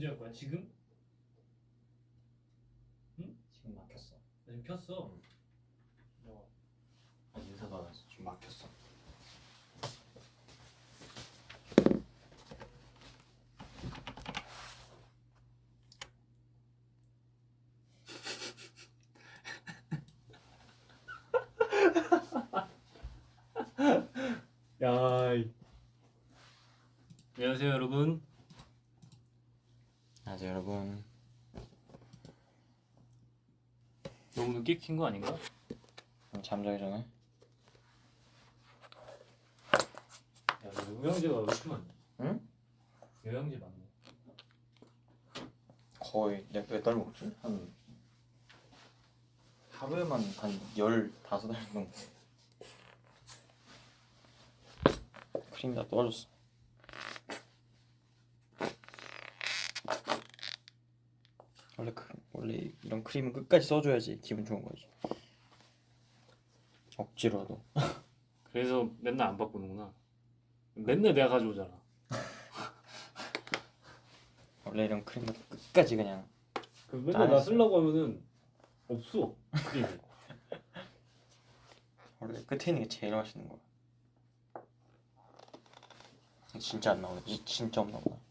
언제 할 거야? 지금? 응? 지금 막혔어. 나 지금 켰어. 인사 받았어. 지금 막혔어. 야. 안녕하세요 여러분. 안녕하세요 여러분. 너무 늦게 킨 거 아닌가? 잠자기 전에. 야, 너 영양제가 왜 이렇게 많냐? 응? 영양제 많네. 거의 내가 몇 달 먹지? 한 하루에만 한 15알 정도. 크림이 다 떨어졌어. 원래 이런 크림은 끝까지 써줘야지 기분 좋은 거지. 억지로도. 그래서 맨날 안 바꾸는구나. 맨날 내가 가져오잖아. 원래 이런 크림은 끝까지 그냥. 그 맨날 나 쓰려고 하면은 없어. 크림이. 원래 끝에 있는 게 제일 맛있는 거야. 진짜 안 나오네. 진짜 없나 보다.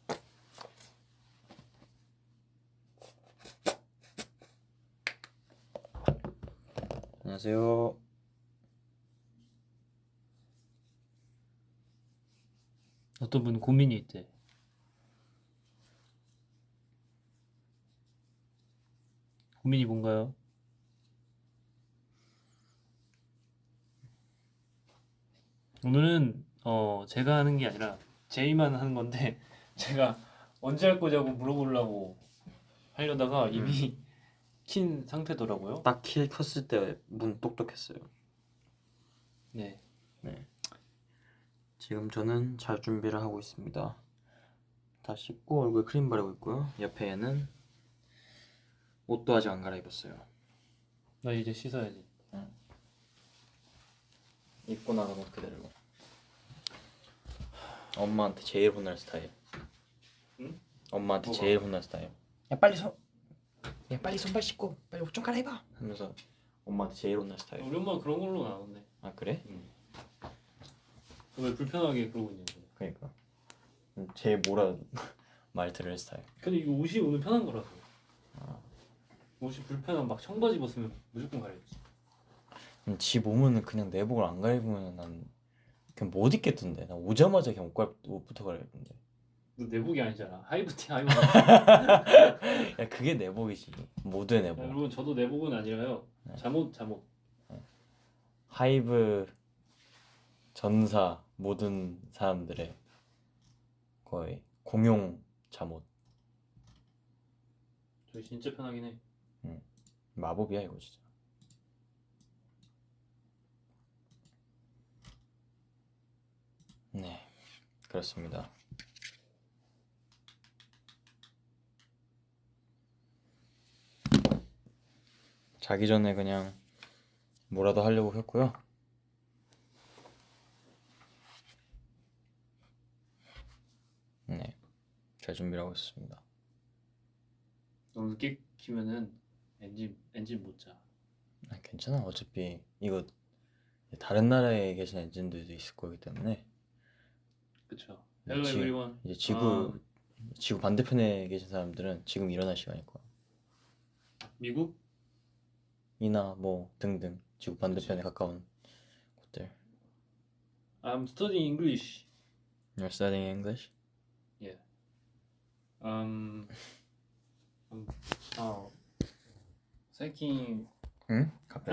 안녕하세요. 어떤 분 고민이 있대. 고민이 뭔가요? 오늘은 제가 하는 게 아니라 제이만 하는 건데 제가 언제 할 거냐고 물어보려고 하려다가 이미 킨 상태더라고요. 딱 킬 켰을 때 문 똑똑했어요. 네. 지금 저는 잘 준비를 하고 있습니다. 다 씻고 얼굴에 크림 바르고 있고요. 옆에는 옷도 아직 안 갈아입었어요. 나 이제 씻어야지. 입고 나간 옷 그대로. 엄마한테 제일 혼날 스타일. 응? 엄마한테 뭐가? 제일 혼날 스타일. 야 빨리 손발 씻고 빨리 옷 좀 갈아입어 하면서 엄마한테 제일 혼날 스타일. 우리 엄마 그런 걸로 나오네. 아 그래? 왜 불편하게 그러고 있는 거야? 그러니까 제일 뭐라 말 들을 스타일. 근데 이거 옷이 오늘 편한 거라서. 옷이 불편한 막 청바지 입었으면 무조건 가려야지. 지 몸은 그냥 내복을 안 갈아입으면 난 그냥 못 입겠던데. 난 오자마자 그냥 옷부터 갈아입던데. 너 내복이 아니잖아. 하이브티 하이브. 야 그게 내복이지. 모두의 내복. 여러분 저도 내복은 아니라요. 네. 잠옷. 하이브 전사 모든 사람들의 거의 공용 잠옷. 저기 진짜 편하긴 해. 마법이야 이거 진짜. 네 그렇습니다. 자기 전에 그냥 뭐라도 하려고 했고요. 네, 잘 준비를 하고 있습니다. 너무 늦게 키면은 엔진 못 자. 아, 괜찮아. 어차피 이거 다른 나라에 계신 엔진들도 있을 거기 때문에. 그쵸. Hello 지금 everyone. 이제 지구 반대편에 계신 사람들은 지금 일어날 시간일 거야. 미국? 이나 뭐 등등 지구 반대편에 가까운 곳들. I'm studying English. You're studying English? Yeah.最近 응? 갑자기.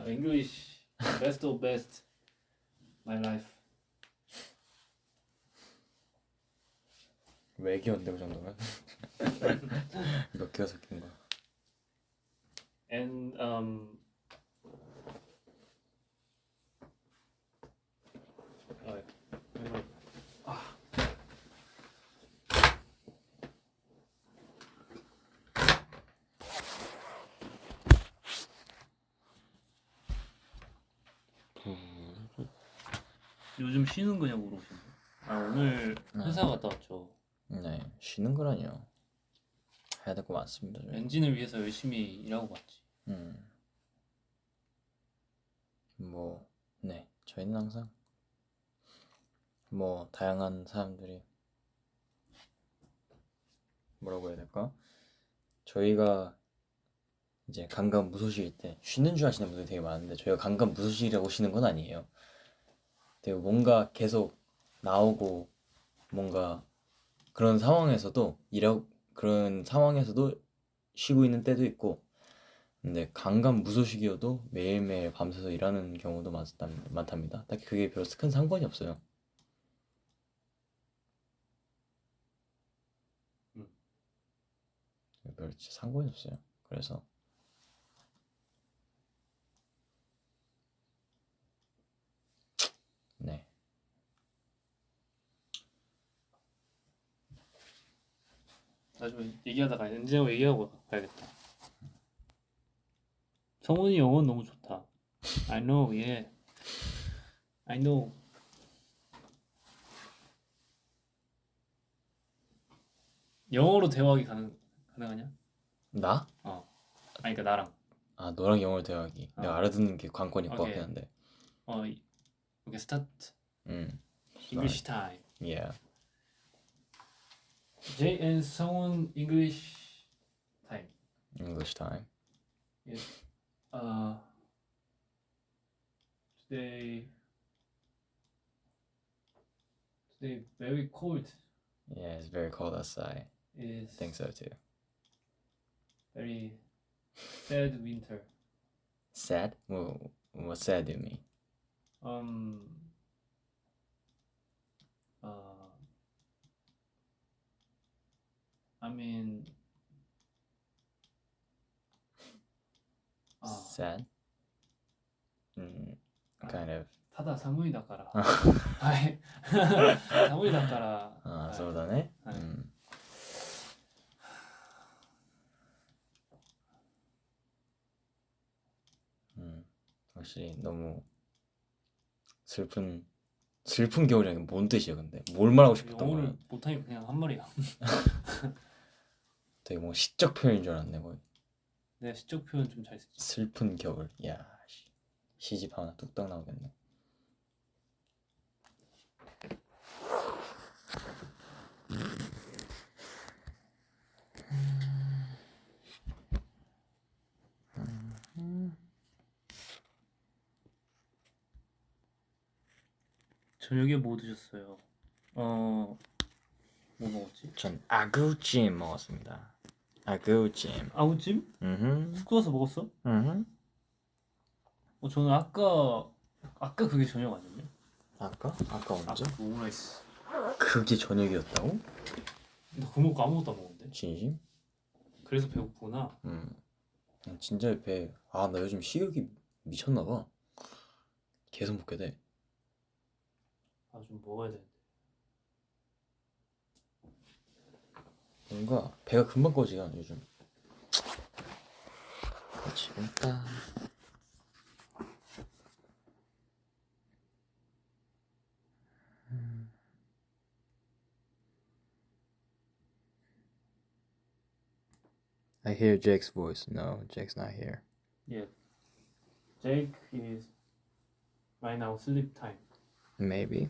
English best of best my life. 왜 귀여운데 그 정도면? 몇 개가 섞인 거야? And 요즘 쉬는 거냐고 물어보시는 거예요. 오늘 회사 갔다 왔죠. 네, 쉬는 거라뇨. 해야 될 거 많습니다. 저희. 엔진을 위해서 열심히 일하고 왔지. 뭐, 네, 저희는 항상 뭐 다양한 사람들이 뭐라고 해야 될까? 저희가 이제 강간무소식일 때 쉬는 줄 아시는 분들이 되게 많은데 저희가 강간무소식이라고 쉬는 건 아니에요. 되게 뭔가 계속 나오고 뭔가 그런 상황에서도 그런 상황에서도 쉬고 있는 때도 있고 근데 강간무소식이어도 매일매일 밤새서 일하는 경우도 많답니다. 딱히 그게 별로 큰 상관이 없어요. 별로 진짜 상관이 없어요. 그래서 네. 나중에 얘기하다가 엔진하고 얘기하고 가야겠다. 성훈이 영어는 너무 좋다. I know, yeah. I know. 영어로 대화하기 가능하냐? 나? 아니 그러니까 나랑. 아 너랑 영어를 대화하기. 내가 알아듣는 게 관건일 것 오케이. 같긴 한데. 오케이 스타트. 음. English time. Yeah. Jay and 성훈 English time. English time. Yes. Today very cold. Yeah, it's very cold outside. Is I think so too. very sad winter. Sad? What sad do you mean? I mean, Sad? Kind of. ただ寒いだから。はい。寒いだから。あ、そうだね。はい。확실히 너무 슬픈 겨울이라는 게 뭔 뜻이야 근데? 뭘 말하고 싶었던 거야? 영어를 못하니까 그냥 한 말이야. 되게 뭐 시적 표현인 줄 알았네 거의. 내가 시적 표현 좀 잘 쓰지. 슬픈 겨울. 야, 시집 하나 뚝딱 나오겠네. 저녁에 뭐 드셨어요? 뭐 먹었지? 전 아구찜 먹었습니다. 아구찜. 아구찜? 숙소 가서 먹었어? 저는 아까 그게 저녁 아니었냐? 아까 언제? 아까 그 오므라이스. 그게 저녁이었다고? 나 그거 먹고 아무것도 안 먹었는데? 진심? 그래서 배고프구나. 진짜 나 요즘 식욕이 미쳤나봐. 계속 먹게 돼. 좀 먹어야 되는데. 뭔가 배가 금방 꺼지가 요즘. 지금 딱. I hear Jake's voice. No, Jake's not here. Yeah. Jake is right now sleep time. Maybe.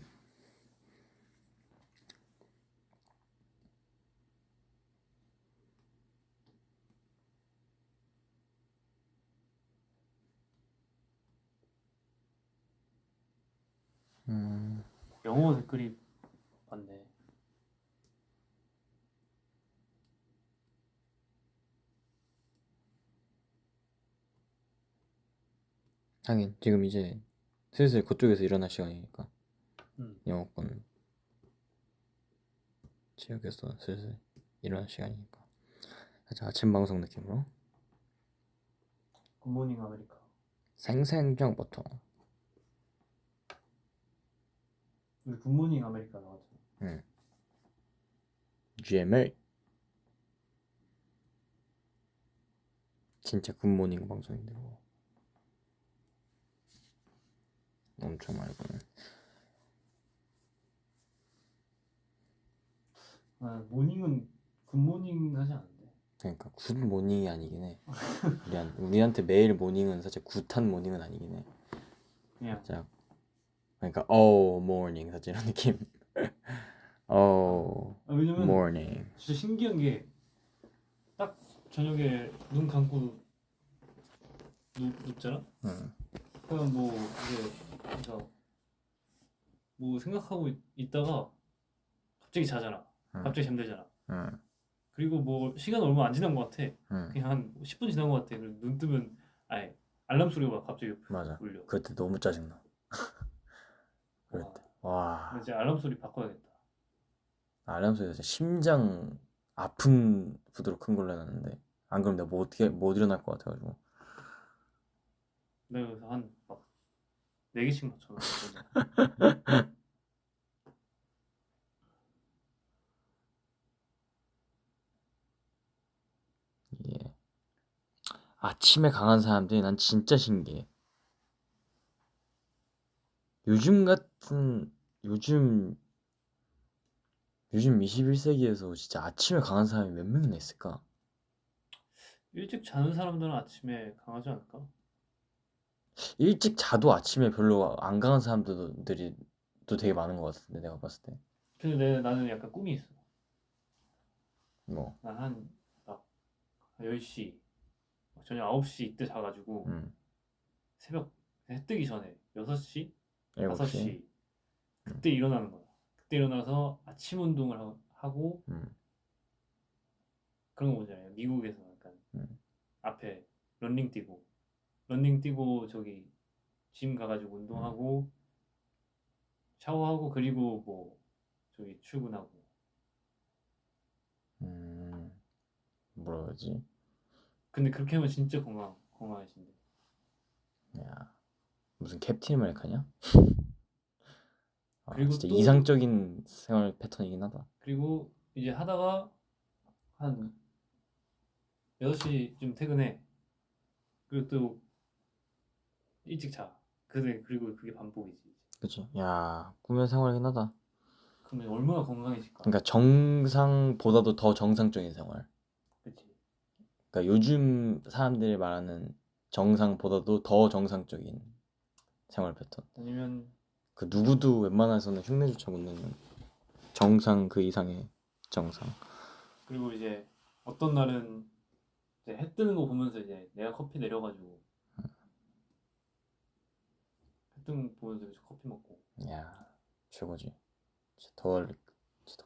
영어 댓글이 많네. 하긴 지금 이제 슬슬 그쪽에서 일어날 시간이니까 영어권 지역에서 슬슬 일어날 시간이니까 살짝 아침 방송 느낌으로 굿모닝 아메리카. 생생정보통. 우리 굿모닝 아메리카 나왔잖아. GMA 진짜 굿모닝 방송인데 뭐 엄청 말고는 아, 모닝은 굿모닝 하지 않는데. 그러니까 굿 모닝이 아니긴 해. 우리한테 매일 모닝은 사실 굿한 모닝은 아니긴 해. 그냥 살짝 그러니까 oh morning 살짝 이런 느낌. oh 왜냐면 morning. 진짜 신기한 게 딱 저녁에 눈 감고 눕잖아. 응. 그냥 뭐 이제 그러니까 뭐 생각하고 있다가 갑자기 자잖아. 응. 갑자기 잠들잖아. 응. 그리고 뭐 시간 얼마 안 지난 것 같아. 응. 그냥 한 10분 지난 것 같아. 그리고 눈 뜨면 아예 알람 소리가 막 갑자기 맞아. 울려. 그때 너무 짜증나. 그럴 와, 때. 와. 나 이제 알람 소리 바꿔야겠다. 알람 소리가 진짜 심장 아픈 부드로 큰 걸로 해놨는데 안 그러면 내가 못 일어날 것 같아가지고. 내가 그래서 한 막 4개씩 맞춰. 이게 아침에 강한 사람들이 난 진짜 신기해. 요즘 같은 요즘 21세기에서 진짜 아침에 강한 사람이 몇 명이나 있을까? 일찍 자는 사람들은 아침에 강하지 않을까? 일찍 자도 아침에 별로 안 강한 사람들이 또 되게 많은 것 같은데 내가 봤을 때. 근데 나는 약간 꿈이 있어. 뭐, 난한막 10시, 저녁 9시 이때 자가지고 음, 새벽 해 뜨기 전에 6시, 7시, 5시 그때 일어나는 거야. 그때 일어나서 아침 운동을 하고 음, 그런 거 뭔지 알아요? 미국에서 약간 음, 앞에 런닝 뛰고 저기 짐 가가지고 음, 운동하고 샤워하고 그리고 뭐 저기 출근하고. 뭐라 그러지? 근데 그렇게 하면 진짜 건강해진대. 야, 무슨 캡틴 아메리카냐? 아, 그리고 진짜 또 이상적인 생활 패턴이긴 하다. 그리고 이제 하다가 한 6시쯤 퇴근해. 그리고 또 일찍 자. 그리고 그게 반복이지. 그치? 야, 꿈의 생활이긴 하다. 그러면 얼마나 건강해질까? 그러니까 정상보다도 더 정상적인 생활. 그치? 그러니까 요즘 사람들이 말하는 정상보다도 더 정상적인 생활 패턴. 아니면 그 누구도 웬만해서는 흉내조차 못 내는 정상 그 이상의 정상. 그리고 이제 어떤 날은 이제 해 뜨는 거 보면서 이제 내가 커피 내려가지고 해 뜨는 거 보면서 이제 커피 먹고. 야, 최고지. 진짜 더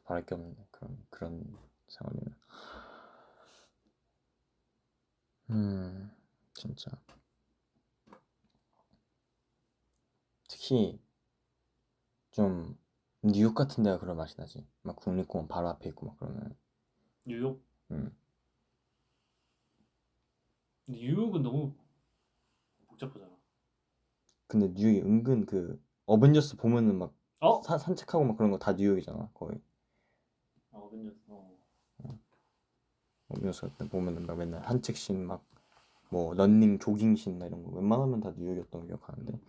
바랄 게 없는데 그런 생활이면. 진짜. 특히 좀 뉴욕 같은 데가 그런 맛이 나지. 막 국립공원 바로 앞에 있고 막 그러면. 뉴욕? 음. 근데 뉴욕은 너무 복잡하잖아. 근데 뉴욕이 은근 그 어벤져스 보면은 막 어? 산책하고 막 그런 거 다 뉴욕이잖아 거의. 아, 어벤져스. 어벤져스 같은 데 보면은 막 맨날 산책씬 막 뭐 런닝 조깅씬 막 이런 거 웬만하면 다 뉴욕이었던 거 기억하는데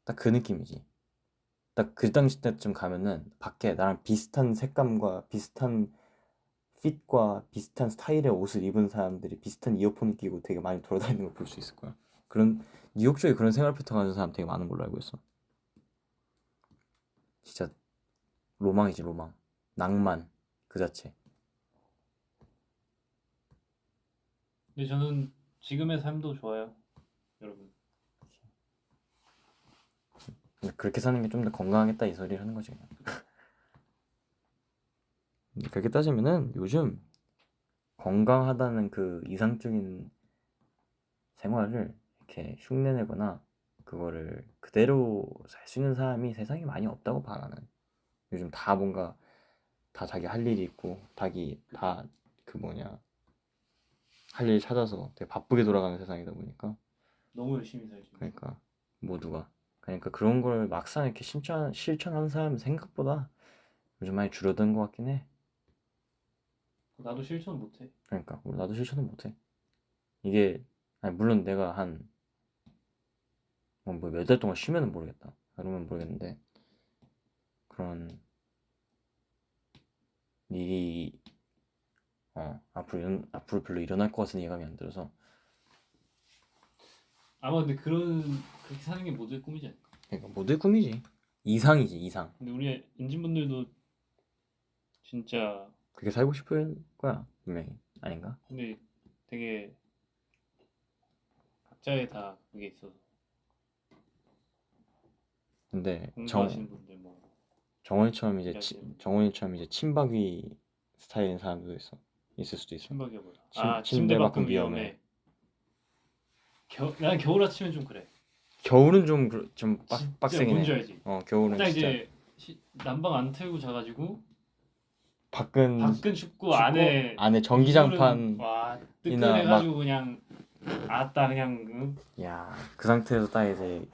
딱 그 느낌이지. 딱 그 당시 때쯤 가면은 밖에 나랑 비슷한 색감과 비슷한 핏과 비슷한 스타일의 옷을 입은 사람들이 비슷한 이어폰을 끼고 되게 많이 돌아다니는 걸 볼 수 있을 거야. 그런 뉴욕 쪽에 그런 생활 패턴 가진 사람 되게 많은 걸로 알고 있어. 진짜 로망이지 로망. 낭만 그 자체. 근데 저는 지금의 삶도 좋아요, 여러분. 그렇게 사는 게 좀 더 건강하겠다 이 소리를 하는 거지 그냥. 그렇게 따지면은 요즘 건강하다는 그 이상적인 생활을 이렇게 흉내내거나 그거를 그대로 살 수 있는 사람이 세상에 많이 없다고 봐 나는. 요즘 다 뭔가 다 자기 할 일이 있고 자기 다 그 뭐냐 할 일 찾아서 되게 바쁘게 돌아가는 세상이다 보니까 너무 열심히 살지. 그러니까 모두가 그러니까 그런 걸 막상 이렇게 실천하는 사람은 생각보다 요즘 많이 줄어든 것 같긴 해. 나도 실천 못해. 그러니까 나도 실천은 못해. 이게 아니 물론 내가 한 뭐 몇 달 동안 쉬면은 모르겠다. 그러면 모르겠는데 그런 일이 앞으로 별로 일어날 것 같은 예감이 안 들어서. 아마 근데 그렇게 사는 게 모두의 꿈이지 않을까? 그러니까 모두의 꿈이지. 이상이지 이상. 근데 우리 엔진분들도 진짜 그렇게 살고 싶을 거야 분명히. 아닌가? 근데 되게 각자의 다 그게 있어서 근데 공부하시는 분들 뭐 정원이처럼 이제 일하시는 분들. 정원이처럼 이제 침박이 스타일인 사람도 있을 수도 있어. 침박이야 뭐야? 침대만큼 위험해. 난 겨울 아침엔 좀 그래. 겨울은 좀 진짜 빡세긴 뭔지 해. 알지? 겨울은 딱 진짜 이제 난방 안 틀고 자가지고 밖은 밖은 춥고 안에 전기장판. 이불은 와 이나 뜨끈해가지고 그냥 아따 그냥 야, 그 상태에서 딱 이제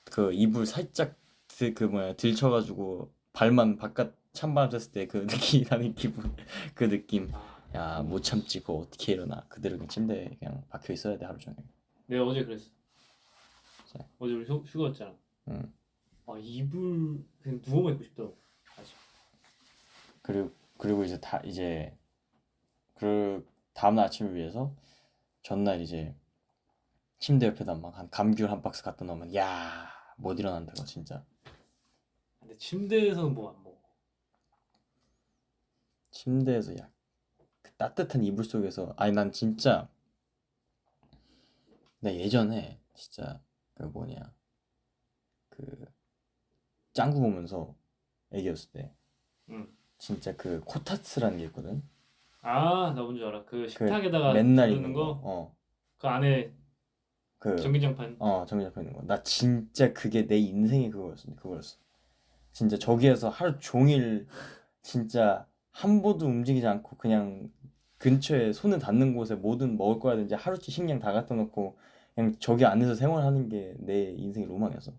그 이불 살짝 들쳐가지고 발만 바깥 찬바람 쐈을 때 그 느낌 나는 기분 그 느낌. 야, 못 참지. 그거 어떻게 일어나. 그대로 그냥 침대에 그냥 박혀 있어야 돼 하루 종일. 내가 어제 그랬어. 진짜. 어제 우리 휴가였잖아. 응. 아 이불 그냥 누워만 있고 싶더라고. 아직. 그리고 그 다음날 아침을 위해서 전날 이제 침대 옆에다 막 한 감귤 한 박스 갖다 놓으면 야, 못 일어난다고 진짜. 근데 침대에서는 뭐 안 먹어. 침대에서 그 따뜻한 이불 속에서 난 진짜 나 예전에 진짜 그 뭐냐 그 짱구 보면서 애기였을 때 응. 진짜 그 코타츠라는 게 있거든. 아, 나 뭔지 알아. 그 그 식탁에다가 맨날 두르는 있는 거. 거. 그 안에 그 전기장판. 정기 잡혀 있는 거. 나 진짜 그게 내 인생의 그거였어. 진짜 저기에서 하루 종일 진짜 한 보도 움직이지 않고 그냥 근처에 손을 닿는 곳에 뭐든 먹을 거라든지 하루치 식량 다 갖다 놓고 그냥 저기 안에서 생활하는 게 내 인생의 로망이었어.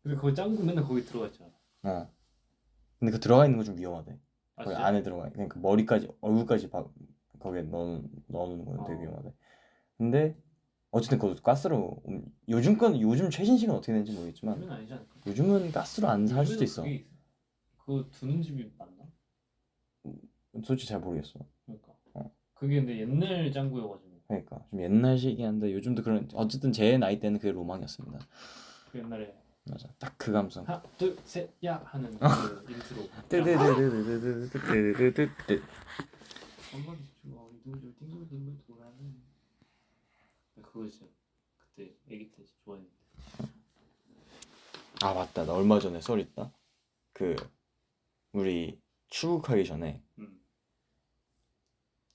근데 거기 짱구 맨날 거기 들어가 있잖아. 근데 그 들어가 있는 거 좀 위험하대. 아 거기 진짜? 안에 들어가. 그러니까 머리까지 얼굴까지 거기에 넣는 건 되게 어. 위험하대. 근데 어쨌든 그것도 가스로 요즘 최신식은 어떻게 되는지 모르겠지만 요즘은 아니지 않을까? 요즘은 가스로 안 살 수도 요즘에도 있어. 그게 있어. 그거 두는 집이 맞나? 솔직히 잘 모르겠어. 그러니까. 어. 그게 근데 옛날 짱구여가지고. 그러니까 좀 옛날식이긴 한데 요즘도 그런 어쨌든 제 나이 때는 그게 로망이었습니다. 그 옛날에 맞아. 딱 그 감성. 하나 둘셋야 하는 그 인트로. 뜨뜨뜨뜨뜨뜨뜨뜨뜨. 한번 집중 우리 띵글띵글 돌아는. 그거 진짜 그때 애기 때 좋아했는데. 아 맞다. 나 얼마 전에 썰 있다. 그 우리 출국하기 전에 응.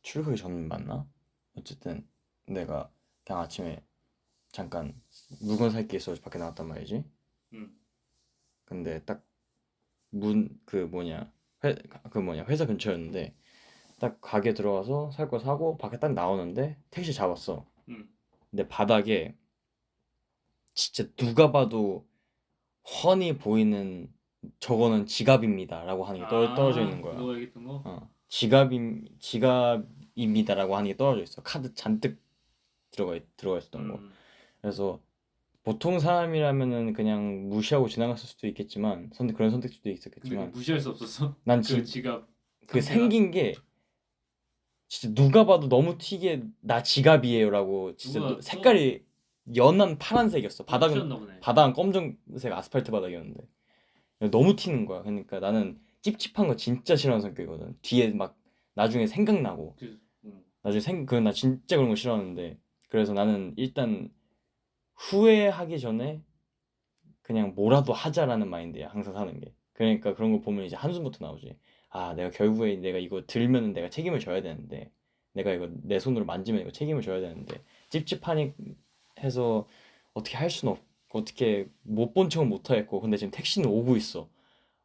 출국하기 전 맞나? 어쨌든 내가 그냥 아침에 잠깐 물건 살 게 있어 밖에 나왔단 말이지. 응. 근데 딱 회사 근처였는데 딱 가게 들어가서 살 거 사고 밖에 딱 나오는데 택시 잡았어. 응. 근데 바닥에 진짜 누가 봐도 훤히 보이는 저거는 지갑입니다라고 하는 게 떨어져 있는 거야. 너가 얘기했던 거? 지갑입니다라고 하는 게 떨어져 있어. 카드 잔뜩 들어가 있었던 거. 그래서 보통 사람이라면은 그냥 무시하고 지나갔을 수도 있겠지만 그런 선택지도 근데 그 있었겠지만 무시할 수 없었어? 난 그 지갑 그 상태가? 생긴 게 진짜 누가 봐도 너무 튀게 나 지갑이에요라고 진짜 누가 색깔이 연한 파란색이었어. 튀었나 보네. 바닥은 검정색 아스팔트 바닥이었는데 너무 튀는 거야. 그러니까 나는 찝찝한 거 진짜 싫어하는 성격이거든. 뒤에 막 나중에 생각나고 나 진짜 그런 거 싫어하는데 그래서 나는 일단 후회하기 전에 그냥 뭐라도 하자라는 마인드야 항상 사는 게. 그러니까 그런 거 보면 이제 한숨부터 나오지. 내가 결국에 내가 이거 들면은 내가 책임을 져야 되는데 내가 이거 내 손으로 만지면 이거 책임을 져야 되는데 찝찝하니 해서 어떻게 할 수는 없고 어떻게 못 본 척은 못 하겠고 근데 지금 택시는 오고 있어.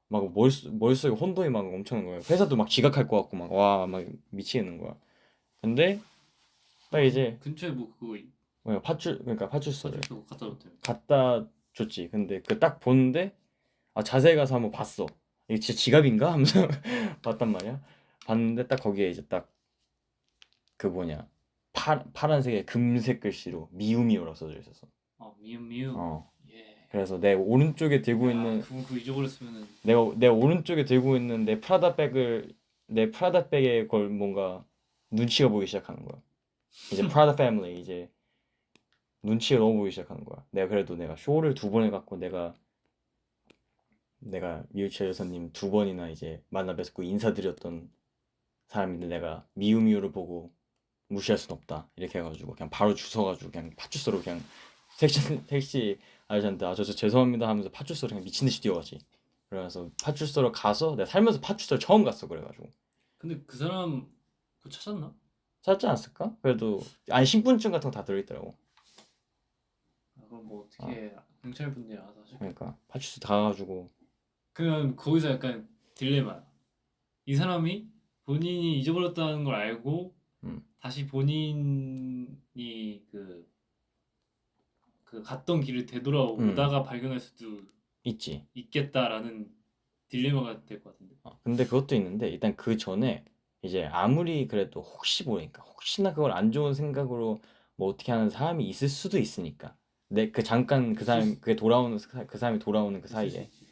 막 머릿속에 혼돈이 막 엄청난 거야. 회사도 막 지각할 것 같고 막 와 막 미치겠는 거야. 근데 딱 이제 근처에 뭐 그거 그러니까 파출소를 파출소 갖다 줬대. 갖다 줬지. 근데 그 딱 보는데 자세히 가서 한번 봤어. 이게 진짜 지갑인가 하면서 봤단 말이야. 봤는데 딱 거기에 이제 딱 그 뭐냐 파란색의 금색 글씨로 미우미우라고 써져 있었어. 미유 미유. 어. 예. 그래서 내 오른쪽에 들고 있는 그거 잊어버렸으면은 내 오른쪽에 들고 있는 내 프라다 백에 걸 뭔가 눈치가 보이기 시작하는 거야. 이제 프라다 패밀리 이제 눈치가 너무 보이기 시작하는 거야. 내가 쇼를 2번 해갖고 내가 미우치아 여사님 2번이나 이제 만나 뵙고 인사드렸던 사람인데 내가 미우미우를 보고 무시할 순 없다 이렇게 해가지고 그냥 바로 주워가지고 그냥 파출소로 그냥 택시 아저씨한테 저 죄송합니다 하면서 파출소로 그냥 미친 듯이 뛰어가지. 그래서 파출소로 가서 내가 살면서 파출소를 처음 갔어. 그래가지고 근데 그 사람 그거 찾았나? 찾지 않았을까? 그래도 아니 신분증 같은 거 다 들어있더라고. 그럼 뭐 어떻게 경찰분들이 알아서 하실 거야. 그러니까 파출소 다 가가지고 그냥 거기서 약간 딜레마야. 이 사람이 본인이 잊어버렸다는 걸 알고 음. 다시 본인이 그 갔던 길을 되돌아오다가 발견할 수도 있지. 있겠다라는 딜레마가 될 것 같은데. 근데 그것도 있는데 일단 그 전에 이제 아무리 그래도 혹시 모르니까 혹시나 그걸 안 좋은 생각으로 뭐 어떻게 하는 사람이 있을 수도 있으니까 내 그 잠깐 그 사람 그 사람이 돌아오는 그 있을 수 사이에 있지.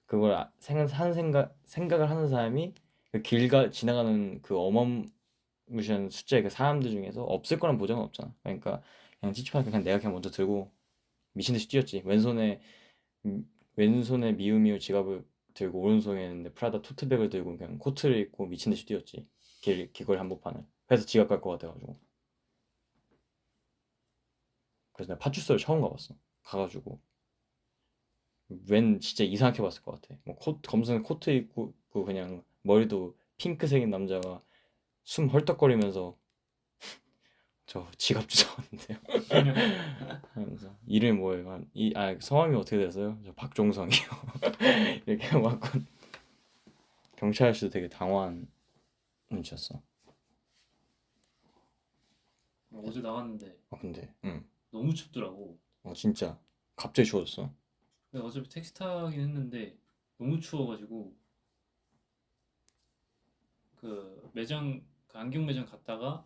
그걸 생각을 하는 사람이 그 지나가는 그 어마무시한 숫자의 그 사람들 중에서 없을 거란 보장은 없잖아. 그러니까 그냥 찝찝하게 그냥 내가 그냥 먼저 들고 미친 듯이 뛰었지. 왼손에 미우미우 지갑을 들고 오른손에는 내 프라다 토트백을 들고 그냥 코트를 입고 미친 듯이 뛰었지. 길거리 한복판을. 그래서 지갑 갈 것 같아가지고. 그래서 내가 파출소를 처음 가봤어. 가가지고 웬 진짜 이상하게 봤을 것 같아. 뭐 검은 코트 입고 그냥 머리도 핑크색인 남자가 숨 헐떡거리면서 저 지갑 주워왔는데요. 하면서 이름이 뭐예요? 성함이 어떻게 되세요? 저 박종성이요. 이렇게 막 경찰 아저씨도 되게 당황한 눈치였어. 어제 나갔는데 근데 너무 춥더라고. 진짜 갑자기 추워졌어. 근데 어차피 택시 타긴 했는데 너무 추워가지고 그 매장 그 안경 매장 갔다가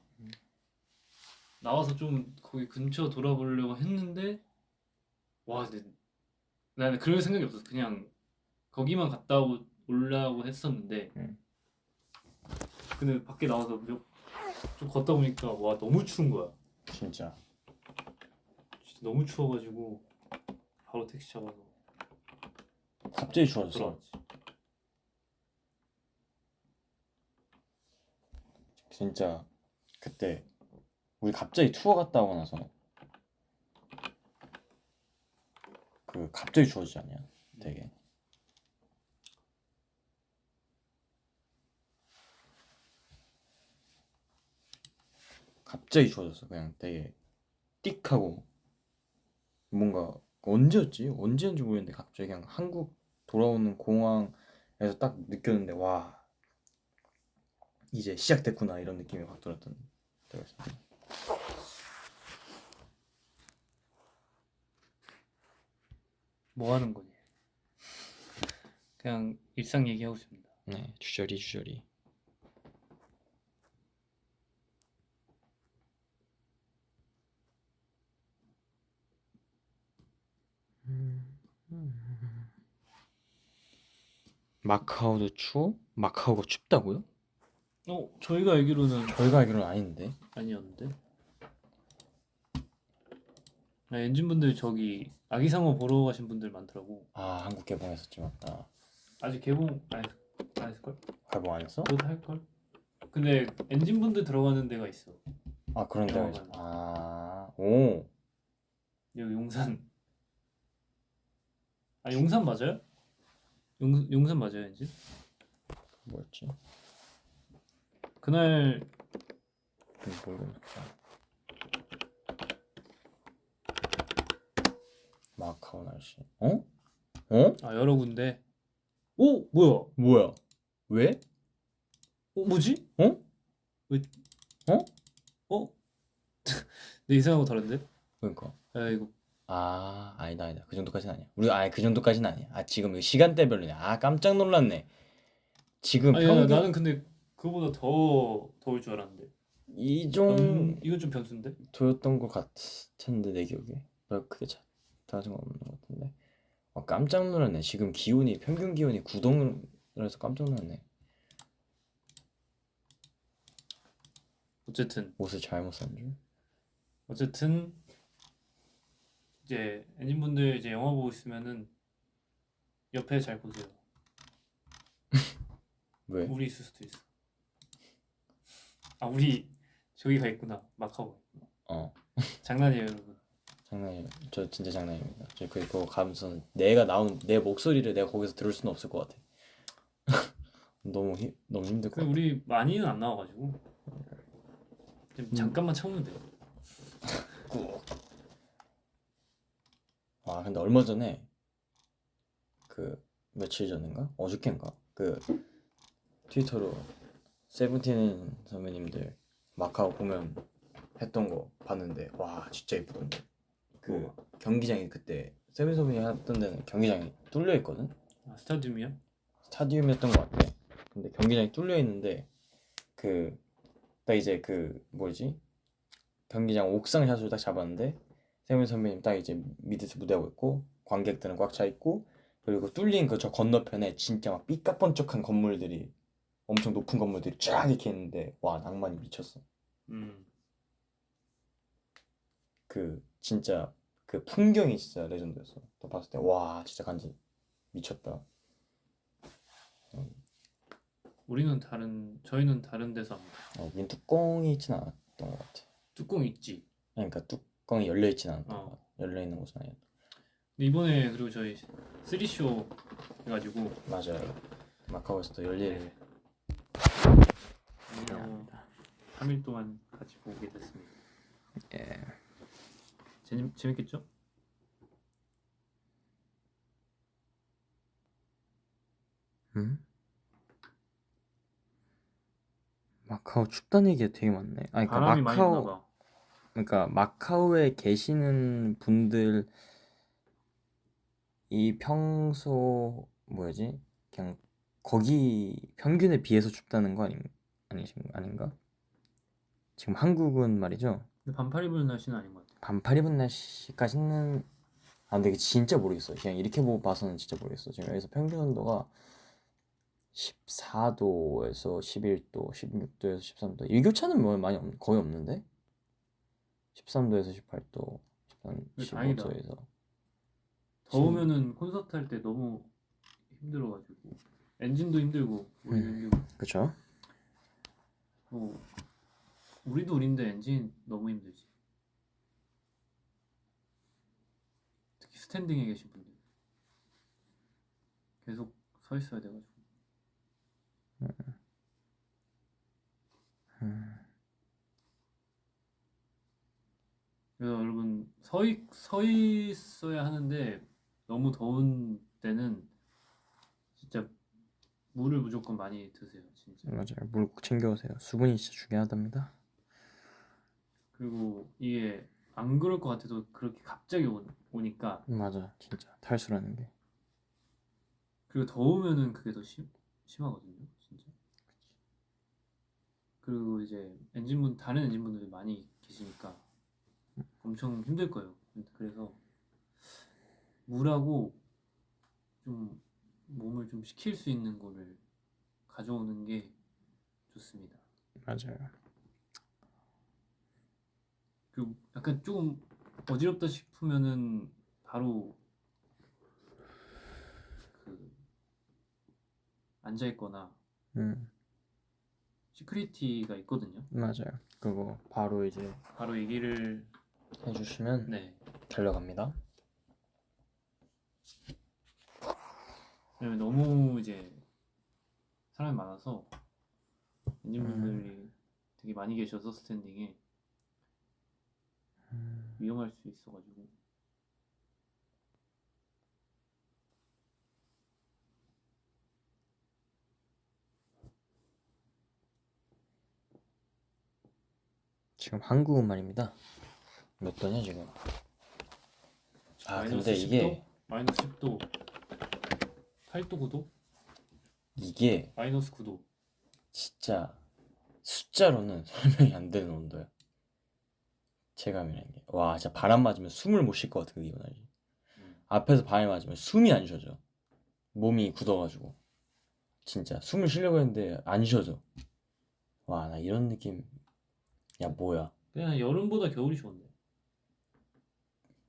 나와서 좀 거기 근처 돌아보려고 했는데 와 근데 나는 그럴 생각이 없었어. 그냥 거기만 갔다 올라고 했었는데 응. 근데 밖에 나와서 좀 걷다 보니까 와 너무 추운 거야. 진짜 진짜 너무 추워가지고 바로 택시 잡아서 갑자기 추워졌어. 돌아왔지. 진짜 그때 우리 갑자기 투어 갔다 오고 나서 그 갑자기 추워지지 않냐? 되게 갑자기 추워졌어. 그냥 되게 띡하고 뭔가 언제였는지 모르겠는데 갑자기 그냥 한국 돌아오는 공항에서 딱 느꼈는데 와 이제 시작됐구나 이런 느낌이 확 들었던 때가 있어. 뭐 하는 거니? 그냥 일상 얘기하고 있습니다. 네, 주저리. 마카오도 추워? 마카오가 춥다고요? 저희가 알기로는 저희가 알기로는 아닌데. 아니었는데. 엔진분들 저기 아기상어 보러 가신 분들 많더라고. 한국 개봉했었지 맞다. 아직 개봉 안 했을걸? 개봉 안 했어? 곧 할걸? 근데 엔진분들 들어가는 데가 있어. 그런 데가 영화관. 있어. 오. 여기 용산. 용산 맞아요? 용산 맞아요 엔진? 뭐였지? 그날 모르겠다. 마카오 날씨. 여러 군데. 오 뭐야? 뭐야? 왜? 뭐지? 어? 왜? 어? 내 이상한 거 다른데? 그러니까. 이거 아니다. 그 정도까지는 아니야. 우리 그 정도까지는 아니야. 지금 이거 시간대별로네. 깜짝 놀랐네. 지금 아니야 나는 근데 그거보다 더 더울 줄 알았는데. 이건 좀 변수인데? 도였던 것 같은데 내 기억에. 별 크게 다른 거 없는 것 같은데. 깜짝 놀랐네. 지금 기온이 평균 기온이 9도를 해서 깜짝 놀랐네. 어쨌든 옷을 잘못 산 줄. 어쨌든 이제 엔진분들 이제 영화 보고 있으면은 옆에 잘 보세요. 왜? 우리 있을 수도 있어. 아 우리 저기 가 있구나. 마카오. 장난이에요 여러분. 장난이에요. 저 진짜 장난입니다. 저 그거 가면서 내가 나온 내 목소리를 내가 거기서 들을 수는 없을 것 같아. 너무 힘들 것 그 같아. 우리 많이는 안 나와가지고 좀 잠깐만 참으면 돼요. 와 근데 얼마 전에 그 며칠 전인가 어저께인가 그 트위터로 세븐틴 선배님들 마카오 공연 했던 거 봤는데 와 진짜 이쁘던데. 그 경기장이 그때 세븐 선배님 했던 데는 경기장이 뚫려 있거든. 아, 스타디움이요? 스타디움이었던 것 같아. 근데 경기장이 뚫려 있는데 그 딱 이제 그 뭐지 경기장 옥상 샷을 딱 잡았는데 세븐 선배님 딱 이제 밑에서 무대하고 있고 관객들은 꽉 차 있고 그리고 뚫린 그 저 건너편에 진짜 막 삐까뻔쩍한 건물들이 엄청 높은 건물들이 쫙 이렇게 있는데 와 낭만이 미쳤어. 음. 그 진짜 그 풍경이 진짜 레전드였어. 또 봤을 때 와 진짜 간지 미쳤다. 저희는 다른 데서 합니다. 우린 뚜껑이 있진 않았던 것 같아. 뚜껑 있지. 그러니까 뚜껑이 열려 있진 않았던 어. 것 같아. 열려 있는 곳은 아니었다. 근데 이번에 그리고 저희 3쇼 해가지고 맞아요. 마카오에서도 열릴 네. 기대합니다. 3일 동안 같이 보게 됐습니다. 예. 재밌겠죠? 마카오 춥다는 얘기가 되게 많네. 아니, 그러니까 바람이 많이 마카오, 부나 봐. 그러니까 마카오에 계시는 분들 이 평소 뭐지? 그냥 거기 평균에 비해서 춥다는 거 아닌가? 지금 한국은 말이죠. 근데 반팔 입을 날씨는 아닌 것 같아. 반팔 입은 날씨까지는 근데 이게 진짜 모르겠어. 그냥 이렇게 보고 봐서는 진짜 모르겠어. 지금 여기서 평균 온도가 14도에서 11도, 16도에서 13도. 일교차는 뭐 많이 거의 없는데? 13도에서 18도, 13, 다행이다. 15도에서 더우면은 콘서트 할 때 너무 힘들어가지고 엔진도 힘들고 우리도 힘들고 그쵸? 뭐 우리도 우린데 엔진 너무 힘들지. 특히 스탠딩에 계신 분들 계속 서 있어야 돼가지고. 그래서 여러분 서 있어야 하는데 너무 더운 때는 진짜 물을 무조건 많이 드세요, 진짜. 맞아요. 물 꼭 챙겨오세요. 수분이 진짜 중요하답니다. 그리고 이게 안 그럴 것 같아도 그렇게 갑자기 오니까. 맞아, 진짜 탈수라는 게. 그리고 더우면은 그게 더 심하거든요, 진짜. 그리고 이제 다른 엔진분들이 많이 계시니까 엄청 힘들 거예요. 그래서 물하고 좀 몸을 좀 식힐 수 있는 거를 가져오는 게 좋습니다. 맞아요. 그리고 약간 조금 어지럽다 싶으면은 바로 그 앉아 있거나 시큐리티가 있거든요. 맞아요. 그거 바로 이제 바로 얘기를 해주시면 네. 달려갑니다. 왜냐면 너무 이제 사람이 많아서 엔진분들이 되게 많이 계셔서 스탠딩에 위험할 수 있어가지고. 지금 한국은 말입니다. 몇 도냐 지금? 근데 10도? 이게 마이너스 10도 8도 9도? 이게 마이너스 9도. 진짜 숫자로는 설명이 안 되는 온도야. 체감이라는 게. 와 진짜 바람 맞으면 숨을 못 쉴 것 같은 그 기분 알지? 앞에서 바람이 맞으면 숨이 안 쉬어져. 몸이 굳어가지고 진짜 숨을 쉬려고 했는데 안 쉬어져. 와, 나 이런 느낌. 야, 뭐야. 그냥 여름보다 겨울이 좋은데.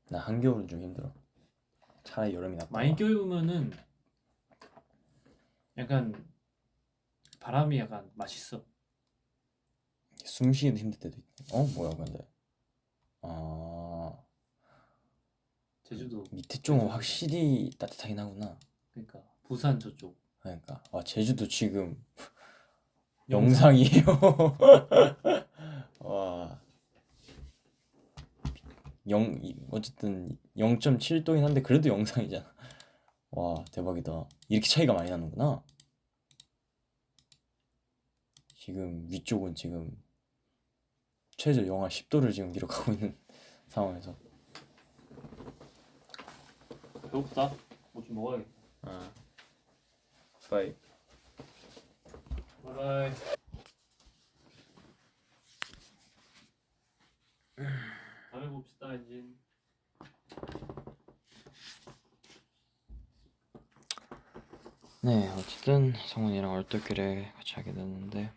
나 한겨울은 좀 힘들어. 차라리 여름이 낫다. 많이 껴입으면은 약간 바람이 약간 맛있어. 숨 쉬기도 힘들 때도 있고. 뭐야 근데. 아, 제주도. 밑에 쪽은 제주도가. 확실히 따뜻하긴 하구나. 그러니까 부산 저쪽. 그러니까 제주도 지금 영상. 영상이에요. 와, 어쨌든 0.7도긴 한데 그래도 영상이잖아. 와, 대박이다. 이렇게 차이가 많이 나는구나. 지금 위쪽은 지금 최저 영하 10도를 지금 기록하고 있는 상황에서. 배고프다. 뭐 좀 먹어야겠다. 바이. 바이바이. 다음에 봅시다 엔진. 네, 어쨌든 성훈이랑 얼떨결에 같이 하게 됐는데,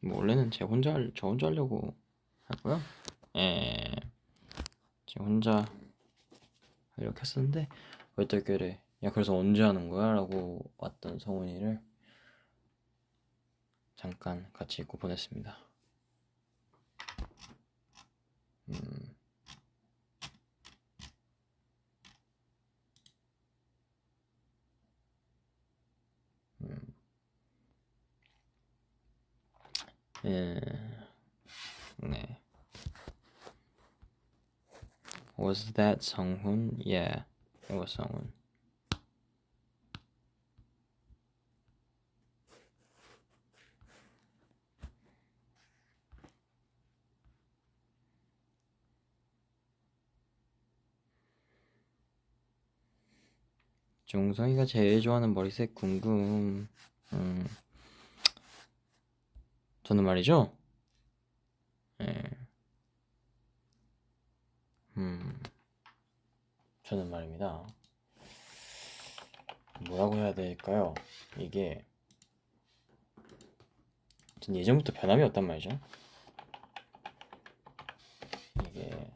뭐 원래는 저 혼자 하려고 하고요. 예, 제 혼자 하려고 했었는데 얼떨결에 야 그래서 언제 하는 거야? 라고 왔던 성훈이를 잠깐 같이 있고 보냈습니다. 음, 음, 예, 네. Was that 성훈? Yeah, it was 성훈. 종성이가 제일 좋아하는 머리색 궁금. 저는 말이죠. 예. 저는 말입니다. 뭐라고 해야 될까요? 이게 전 예전부터 변함이 없단 말이죠. 이게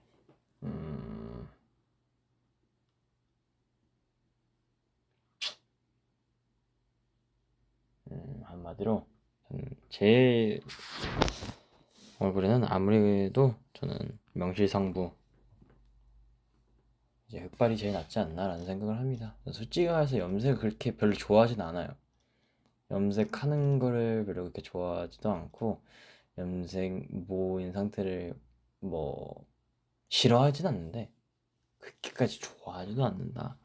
한마디로 제 얼굴에는 아무래도 저는 명실상부 이제 흑발이 제일 낫지 않나라는 생각을 합니다. 솔직히 말해서 염색을 그렇게 별로 좋아하진 않아요. 염색하는 거를 별로 그렇게 좋아하지도 않고 염색 모인 상태를 뭐 싫어하진 않는데 그렇게까지 좋아하지도 않는다.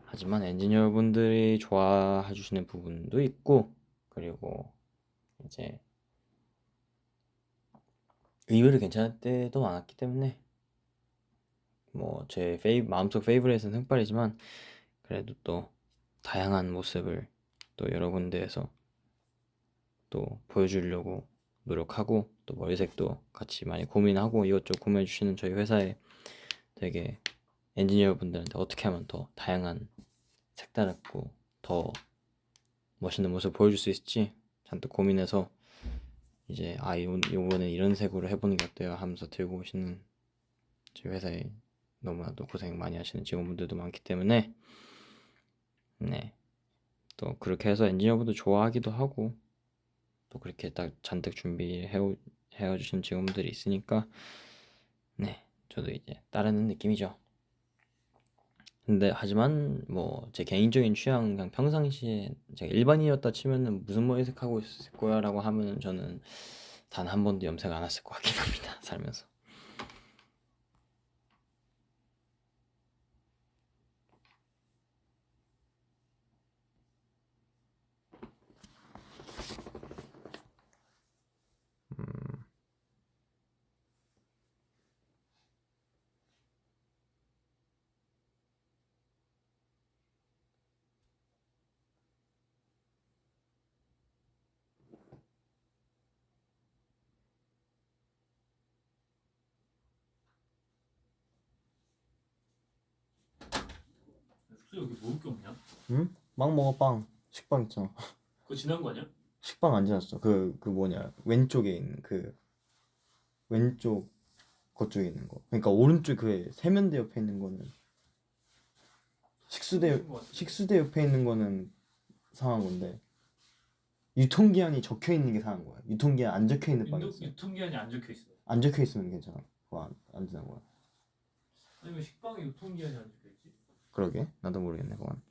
하지만 엔지니어분들이 좋아해 주시는 부분도 있고 그리고 이제 의외로 괜찮을 때도 많았기 때문에 뭐 제 마음속 페이보릿은 흑발이지만 그래도 또 다양한 모습을 또 여러 군데에서 또 보여주려고 노력하고 또 머리색도 같이 많이 고민하고 이것저것 고민해 주시는 저희 회사에 되게 엔지니어 분들한테 어떻게 하면 더 다양한 색다르고 더 멋있는 모습 보여줄 수 있을지 잔뜩 고민해서 이제 요번에 이런 색으로 해보는 게 어때요 하면서 들고 오시는 저희 회사에 너무나도 고생 많이 하시는 직원분들도 많기 때문에 네, 또 그렇게 해서 엔지니어분들 좋아하기도 하고 또 그렇게 딱 잔뜩 준비해주신 직원분들이 있으니까 네, 저도 이제 따르는 느낌이죠. 근데 하지만 뭐 제 개인적인 취향 그냥 평상시에 제가 일반인이었다 치면은 무슨 머리색 하고 있을 거야 라고 하면 저는 단 한 번도 염색 안 했을 것 같긴 합니다. 살면서. 여기 먹을 게 없냐? 응? 빵 먹어 빵. 식빵 있잖아. 그거 지난 거 아니야? 식빵 안 지났어. 그 뭐냐 왼쪽에 있는 그 왼쪽 그쪽에 있는 거. 그러니까 오른쪽 그 세면대 옆에 있는 거는 식수대 거 같아. 식수대 옆에 있는 거는 상한 건데 유통기한이 적혀 있는 게 상한 거야. 유통기한 안 적혀 있는 빵이 있어. 유통기한이 안 적혀 있어. 안 적혀 있으면 괜찮아. 그거 안 지난 거야. 아니 왜 식빵에 유통기한이 안 적혀 있지? 그러게 나도 모르겠네 그건.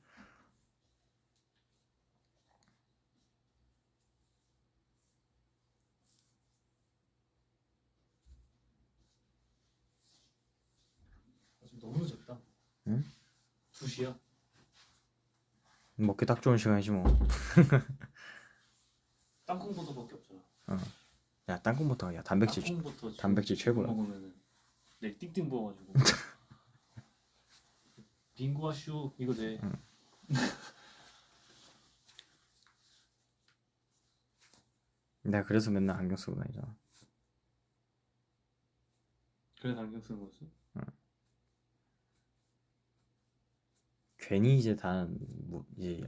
아, 지금 너무 늦었다. 응? 2시야. 먹기 딱 좋은 시간이지 뭐. 땅콩버터밖에 없잖아. 어. 야 땅콩부터 야 단백질 땅콩버터 단백질 최고야. 먹으면은 내 띵띵 부어가지고. 빙고아쇼 이거 돼. 응. 내가 그래서 맨날 안경 쓰고 다니잖아. 그래서 안경 쓰는 거였어? 괜히 이제 뭐 이제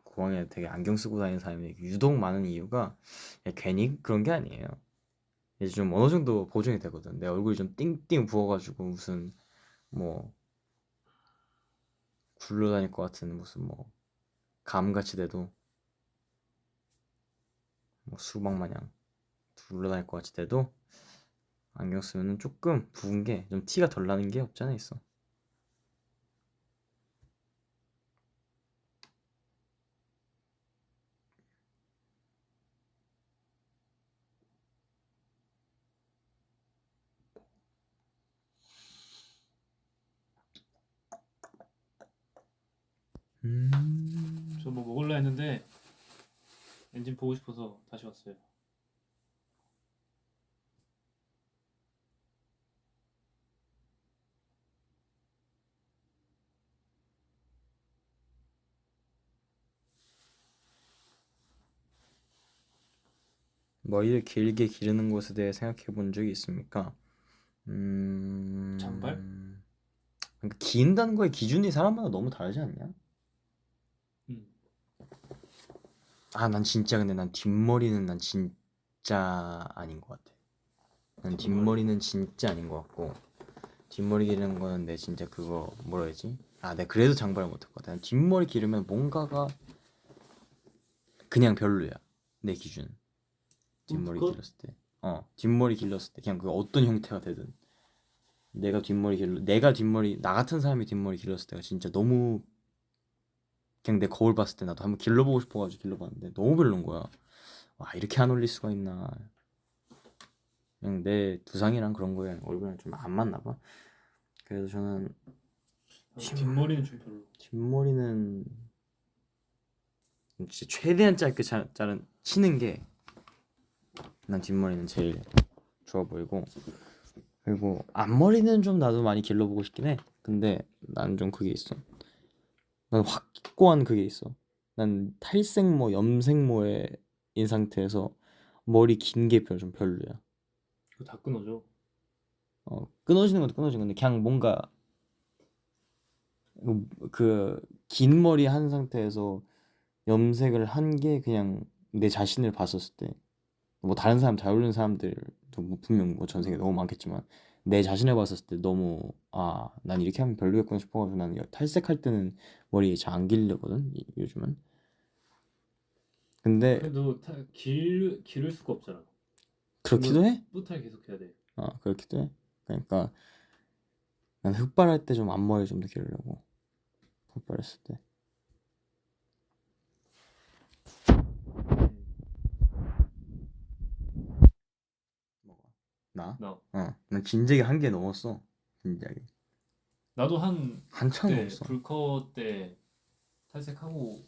공항에 되게 안경 쓰고 다니는 사람이 유독 많은 이유가 괜히 그런 게 아니에요. 이제 좀 어느 정도 보정이 되거든. 내 얼굴이 좀 띵띵 부어가지고 무슨 뭐 굴러다닐 것 같은 무슨 뭐 감같이 돼도 뭐 수박 마냥 굴러다닐 것 같이 돼도 안경 쓰면은 조금 부은 게 좀 티가 덜 나는 게 없잖아 있어. 저 뭐 먹을라 했는데 엔진 보고 싶어서 다시 왔어요. 머리를 길게 기르는 것에 대해 생각해 본 적이 있습니까? 장발? 그러니까 긴다는 거의 기준이 사람마다 너무 다르지 않냐? 음. 아, 난 진짜 근데 난 뒷머리는 난 진짜 아닌 것 같아. 난 뒷머리는 진짜 아닌 것 같고 뒷머리 기르는 거는 내 진짜 그거 뭐라 해야지? 아, 내가 그래도 장발을 못할 것 같아. 난 뒷머리 기르면 뭔가가 그냥 별로야. 내 기준. 뒷머리 그거? 길렀을 때. 뒷머리 길렀을 때 그냥 그 어떤 형태가 되든 내가 뒷머리 나 같은 사람이 뒷머리 길렀을 때가 진짜 너무 그냥 내 거울 봤을 때 나도 한번 길러보고 싶어가지고 길러봤는데 너무 별론 거야. 와 이렇게 안 어울릴 수가 있나. 그냥 내 두상이랑 그런 거에 얼굴이랑 좀 안 맞나 봐. 그래서 저는 뒷머리는 좀 별로. 뒷머리는 진짜 최대한 짧게 자른 치는 게 난 뒷머리는 제일 좋아 보이고 그리고 앞머리는 좀 나도 많이 길러보고 싶긴 해. 근데 난 좀 그게 있어. 난 확고한 그게 있어. 난 탈색모, 염색모인 상태에서 머리 긴 게 좀 별로야. 그거 다 끊어져. 끊어지는 것도 끊어지는 건데 그냥 뭔가 그 긴 머리 한 상태에서 염색을 한 게 그냥 내 자신을 봤었을 때 뭐 다른 사람 잘 어울리는 사람들도 뭐 분명 뭐 전 세계에 너무 많겠지만 내 자신을 봤었을 때 너무 난 이렇게 하면 별로겠구나 싶어가지고 나는 탈색할 때는 머리 잘 안 기르거든 요즘은. 근데 그래도 기를 수가 없잖아. 그렇기도 해. 뿌듯하게 계속 해야 돼. 그렇기도 해. 그러니까 난 흑발할 때 좀 앞머리 좀 더 기르려고. 흑발했을 때. 뭐가? 나? 나 난 진작에 한 개 넘었어. 진작에. 나도 한참 그때 넘었어. 불커 때 탈색하고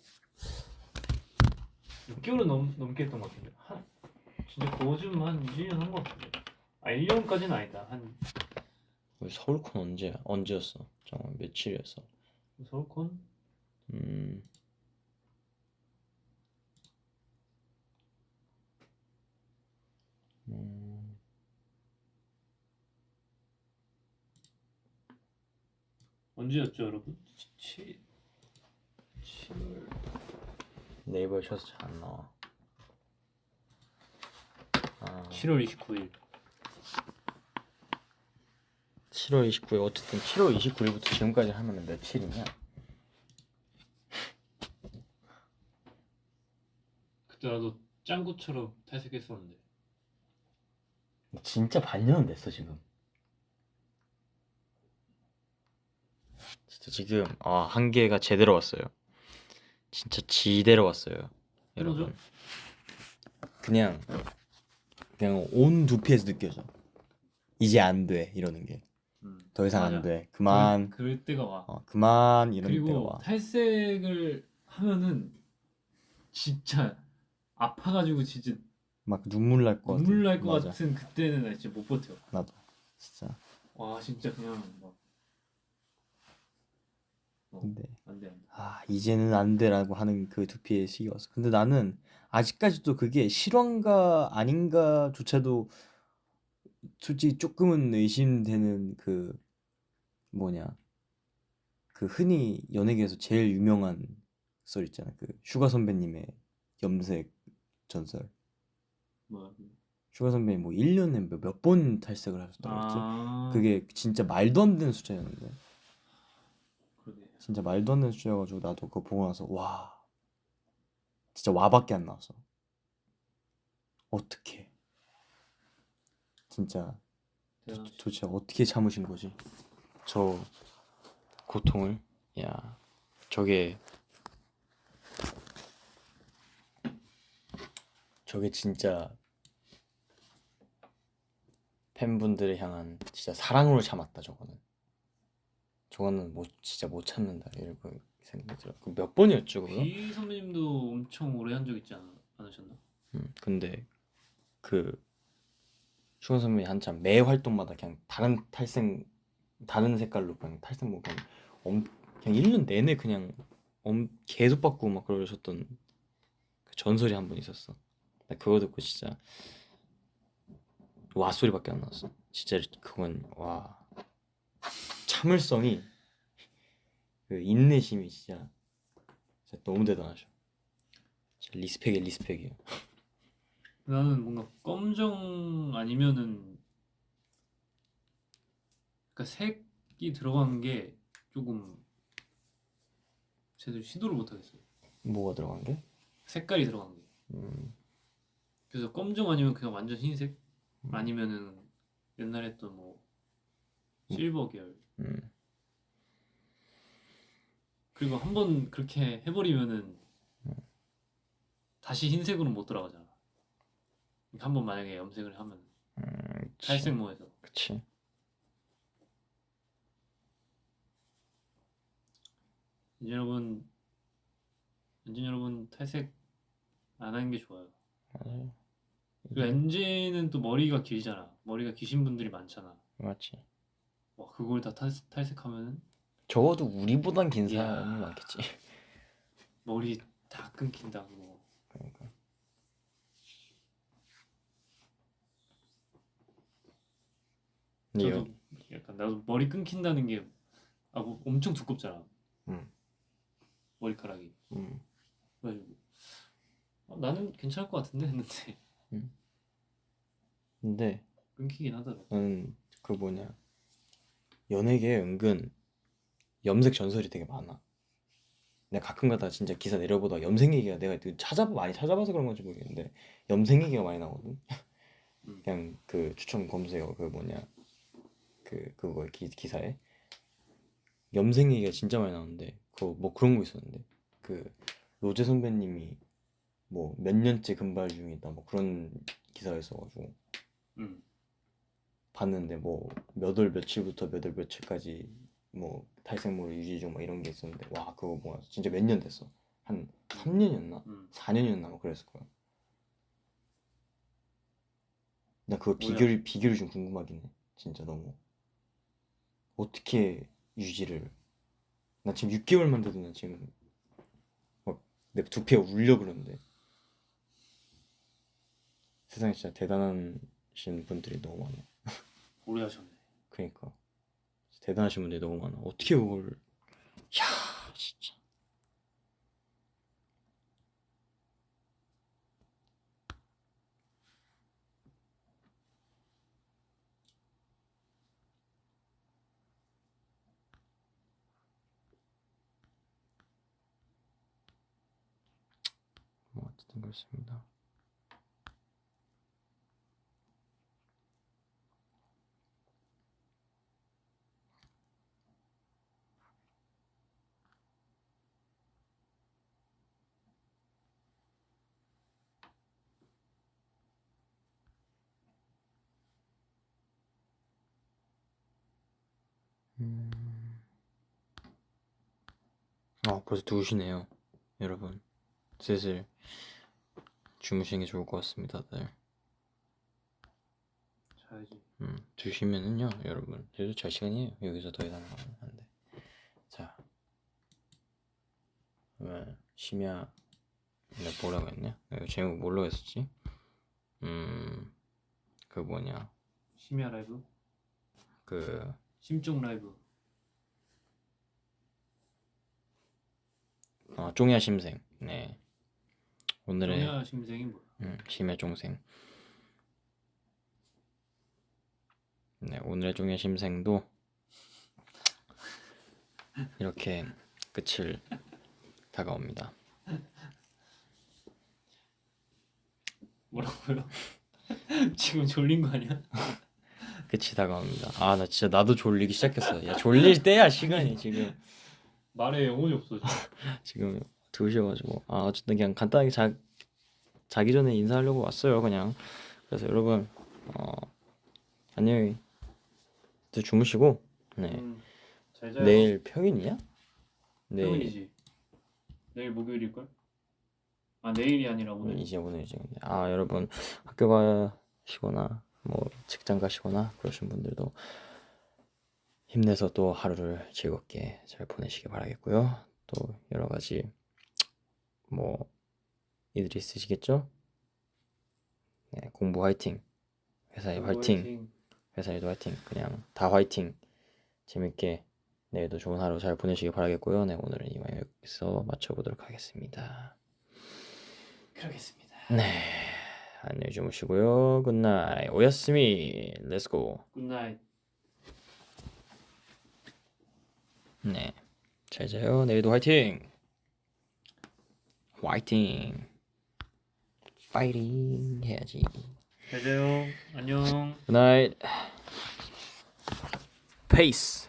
6개월은 넘게 했던 것 같은데 진짜 거좀 한 1년 한 것 같은데 1년까지는 아니다 한 우리 서울콘 언제였어? 잠깐 며칠이었어? 서울콘? 음, 음, 언제였죠 여러분? 찾아봐야지. 네이버에 쳐서 잘 안 나와. 7월 29일. 7월 29일 어쨌든 7월 29일부터 지금까지 하면 며칠이냐? 그때 나도 짱구처럼 탈색했었는데. 진짜 반년은 됐어 지금. 진짜 지금 한계가 제대로 왔어요. 진짜 지대로 왔어요, 여러분. 그냥 온 두피에서 느껴져. 이제 안 돼 이러는 게. 더 이상 안 맞아. 돼. 그만. 그럴 때가 와. 그만 이런 때가 그리고 와. 탈색을 하면은 진짜 아파가지고 진짜 막 눈물 날 것 같아. 눈물 날 것 맞아. 같은 그때는 나 진짜 못 버텨. 나도 진짜. 와 진짜 그냥 막 근데 안 돼. 이제는 안 돼라고 하는 그 두피의 시기 왔어. 근데 나는 아직까지도 그게 실화인가 아닌가조차도 솔직히 조금은 의심되는 그 뭐냐, 그 흔히 연예계에서 제일 유명한 썰 있잖아. 그 슈가 선배님의 염색 전설. 뭐 슈가 선배님 뭐 1년에 몇 번 탈색을 하셨다고 했지? 그게 진짜 말도 안 되는 숫자였는데. 그러게. 진짜 말도 안 되는 숫자여가지고 나도 그거 보고 나서 와, 진짜 와밖에 안 나왔어. 어떻게 진짜 도대체 어떻게 참으신 거지? 저 고통을. 야, 저게 진짜 팬분들을 향한 진짜 사랑으로 참았다. 저거는 진짜 못 참는다 이렇게 생각이 들어. 몇 번이었죠 그거? 비 선배님도 엄청 오래 한 적 있지 않으셨나? 근데 그 슈가 선배님 한참 매 활동마다 그냥 다른 색깔로 그냥 탈색모 그냥 1년 내내 그냥 계속 바꾸고 막 그러셨던 그 전설이 한 번 있었어. 나 그거 듣고 진짜 와 소리밖에 안 나왔어. 진짜 그건 와, 참을성이, 그 인내심이 진짜 너무 대단하죠. 진짜 리스펙이에요. 나는 뭔가 검정 아니면은 그러니까 색이 들어가는 게 조금 제대로 시도를 못 하겠어요. 뭐가 들어간 게? 색깔이 들어간 게. 음, 그래서 검정 아니면 그냥 완전 흰색 아니면은 옛날에 했던 뭐 실버 계열. 음. 그리고 한 번 그렇게 해버리면은 다시 흰색으로 못 돌아가잖아. 한 번 만약에 염색을 하면 탈색모에서. 그치. 엔진 여러분 탈색 안 하는 게 좋아요. 맞아요. 그리고 엔진은 또 머리가 길잖아. 머리가 기신 분들이 많잖아. 맞지. 와 그걸 다 탈색하면은 적어도 우리보단 긴 이야. 사람이 많겠지. 머리 다 끊긴다 그거. 그러니까. 저도 약간 나도 머리 끊긴다는 게 뭐 엄청 두껍잖아. 음. 머리카락이. 음. 그래가지고 나는 괜찮을 것 같은데 했는데 근데 끊기긴 하더라고. 나는 그 연예계에 은근 염색 전설이 되게 많아. 내가 가끔가다 진짜 기사 내려보다 염색 얘기가, 내가 많이 찾아봐서 그런 건지 모르겠는데 염색 얘기가 많이 나거든. 그냥 그 추천 검색어 그거 기사에 염색 얘기가 진짜 많이 나오는데 뭐 그런 거 있었는데 그 로제 선배님이 뭐 몇 년째 금발 중이다 뭐 그런 기사가 있어가지고 봤는데 뭐 몇 월 며칠부터 몇 월 며칠까지 뭐 탈색모를 유지 중 막 이런 게 있었는데 와 그거 뭐야 진짜 몇 년 됐어. 한 3년이었나 4년이었나 뭐 그랬을 거야. 나 그거 비결이 좀 궁금하긴 해. 진짜 너무 어떻게 유지를. 나 지금 6개월만 돼도 나 지금 막 내 두피가 울려 그러는데. 세상에 진짜 대단하신 분들이 너무 많아. 오래 하셨네. 그러니까 대단하신 분들이 너무 많아. 어떻게 그걸. 야 진짜 어쨌든 그렇습니다. 벌써 2시네요. 여러분, 슬슬 주무시는 게 좋을 것 같습니다, 다들. 자야지. 2시면은요, 여러분, 그래도 잘 시간이에요. 여기서 더 이상 하면 안 돼. 자, 그러면 심야 내가 뭐라고 했냐? 내가 제목 뭘로 했었지? 그 뭐냐? 심야 라이브? 그 심적 라이브. 쫑야 심생. 네. 오늘의 정야 심생이 뭐야? 심야 쫑생. 네, 오늘의 쫑야 심생도 이렇게 끝을 다가옵니다. 뭐라고요? 지금 졸린 거 아니야? 끝이 다가옵니다. 아, 나 진짜 나도 졸리기 시작했어. 야, 졸릴 때야 시간이 지금. 말에 영혼이 없어. 지금 2시여가지고 어쨌든 그냥 간단하게 자기 전에 인사하려고 왔어요 그냥. 그래서 여러분 안녕히 또 주무시고 네 잘 자요. 내일 평일이냐? 평일이지. 내일 목요일일걸? 아 내일이 아니라 오늘. 이제 오늘이지. 근데 여러분 학교 가시거나 뭐 직장 가시거나 그러신 분들도 힘내서 또 하루를 즐겁게 잘 보내시기 바라겠고요. 또 여러 가지 뭐 일들이 있으시겠죠? 네, 공부 화이팅, 회사 일 화이팅, 회사 일도 화이팅, 그냥 다 화이팅. 재밌게 내일도 좋은 하루 잘 보내시길 바라겠고요. 네, 오늘은 이만 여기서 마쳐보도록 하겠습니다. 그러겠습니다. 네, 안녕히 주무시고요. 굿나잇. 오야스미. 렛츠고. 굿나잇. 네, 잘 자요. 내일도 화이팅. 화이팅. 파이팅 해야지. 잘 자요. 안녕. 굿나잇. 페이스.